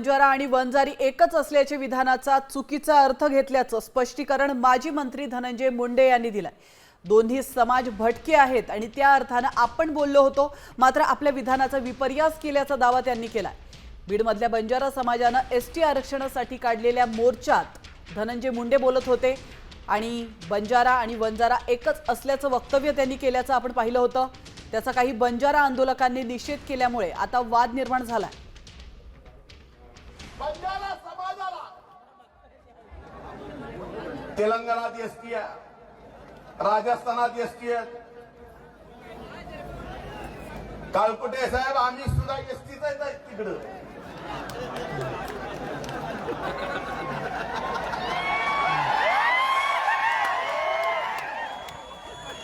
बंजारा आणि वंजारी एकच असल्याचे विधानाचा चुकीचा अर्थ घेतल्याचं स्पष्टीकरण माजी मंत्री धनंजय मुंडे यांनी दिलंय। दोन्ही समाज भटके आहेत आणि त्या अर्थाने आपण बोललो होतो, मात्र आपल्या विधानाचा विपर्यास केल्याचा दावा त्यांनी केलाय। बीडमधल्या बंजारा समाजाने एसटी आरक्षणासाठी काढलेल्या मोर्चात धनंजय मुंडे बोलत होते आणि बंजारा आणि वंजारा एकच असल्याचं वक्तव्य त्यांनी केल्याचं आपण पाहिलं होतं। त्याचा काही बंजारा आंदोलकांनी निषेध केल्यामुळे आता वाद निर्माण झालाय। बंजारा समाजाला तेलंगणात एसटी आहे, राजस्थानात एसटी आहे। काळकुटे साहेब आम्ही सुद्धा एसटीच आहे तिकडे।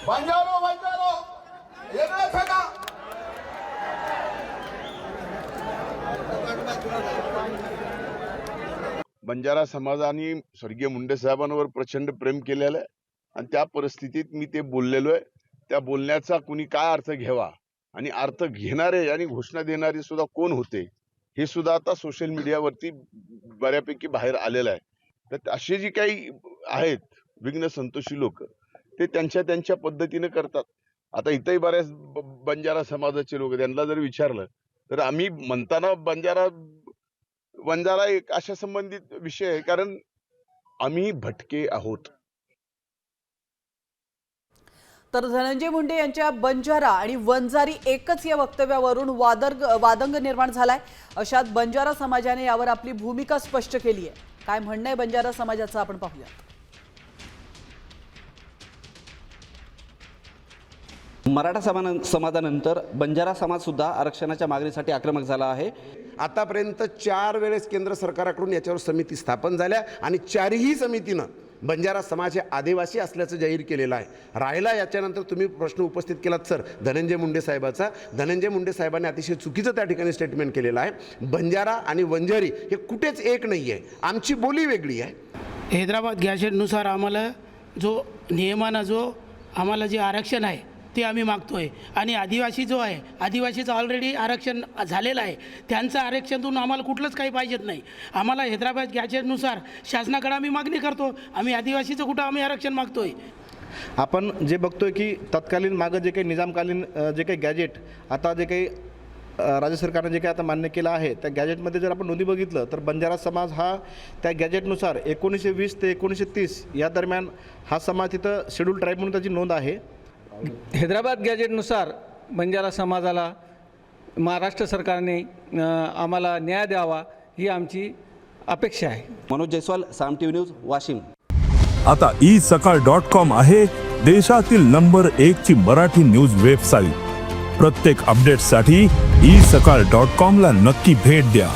बंजारो बंजारो वेगळंच आहे का? बंजारा समाजाने स्वर्गीय मुंडे साहेबांवर प्रचंड प्रेम केलेलं आहे आणि त्या परिस्थितीत मी ते बोललेलो आहे। त्या बोलण्याचा कुणी काय अर्थ घ्यावा आणि अर्थ घेणारे आणि घोषणा देणारे सुद्धा कोण होते हे सुद्धा आता सोशल मीडियावरती बऱ्यापैकी बाहेर आलेलं आहे। तर असे जी काही आहेत विघ्न संतोषी लोक ते त्यांच्या पद्धतीने करतात। आता इथंही बऱ्याच बंजारा समाजाचे लोक, त्यांना जर विचारलं तर आम्ही म्हणताना वंजारा एक अशा संबंधित विषय आहे, कारण आम्ही भटके आहोत। तर धनंजय मुंडे यांच्या बंजारा आणि वंजारी एकच या वक्तव्यावरून वादंग निर्माण झालाय। अशात बंजारा समाजाने यावर आपली भूमिका स्पष्ट केली आहे। काय म्हणणं आहे बंजारा समाजाचं आपण पाहूया। मराठा समाजानंतर बंजारा समाज सुद्धा आरक्षणाच्या मागणीसाठी आक्रमक झाला आहे। आतापर्यंत 4 वेळेस केंद्र सरकारकडून याच्यावर समिती स्थापन झाल्या आणि 4ही समितीनं बंजारा समाज हे आदिवासी असल्याचं जाहीर केलेलं आहे। राहिला याच्यानंतर तुम्ही प्रश्न उपस्थित केलात सर धनंजय मुंडे साहेबाचा, धनंजय मुंडे साहेबांनी अतिशय चुकीचं त्या ठिकाणी स्टेटमेंट केलेलं आहे। बंजारा आणि वंजारी हे कुठेच एक नाही आहे, आमची बोली वेगळी आहे। हैदराबाद गॅजेटनुसार आम्हाला जो नियमानं जो आम्हाला जे आरक्षण आहे ते आम्ही मागतोय आणि आदिवासी जो आहे आदिवासीचं ऑलरेडी आरक्षण झालेलं आहे, त्यांचं आरक्षणातून आम्हाला कुठलंच काही पाहिजेत नाही। आम्हाला हैदराबाद गॅजेटनुसार शासनाकडे आम्ही मागणी करतो, आम्ही आदिवासीचं कुठं आम्ही आरक्षण मागतोय। आपण जे बघतोय की तत्कालीन मागं जे काही निजामकालीन जे काही गॅजेट आता जे काही राज्य सरकारने जे काही आता मान्य केलं आहे त्या गॅजेटमध्ये जर आपण नोंदी बघितलं तर बंजारा समाज हा त्या गॅजेटनुसार 1920 ते 1930 या दरम्यान हा समाज तिथं शेड्यूल ट्राईब म्हणून त्याची नोंद आहे। हैदराबाद गॅजेटनुसार बंजारा समाजाला महाराष्ट्र सरकारने आम्हाला न्याय द्यावा ही आमची अपेक्षा आहे। मनोज जयस्वाल, साम टीव्ही न्यूज, वाशिम। आता isakal.com आहे देशातील नंबर 1 ची मराठी न्यूज वेबसाईट। प्रत्येक अपडेटसाठी isakal.com ला नक्की भेट द्या।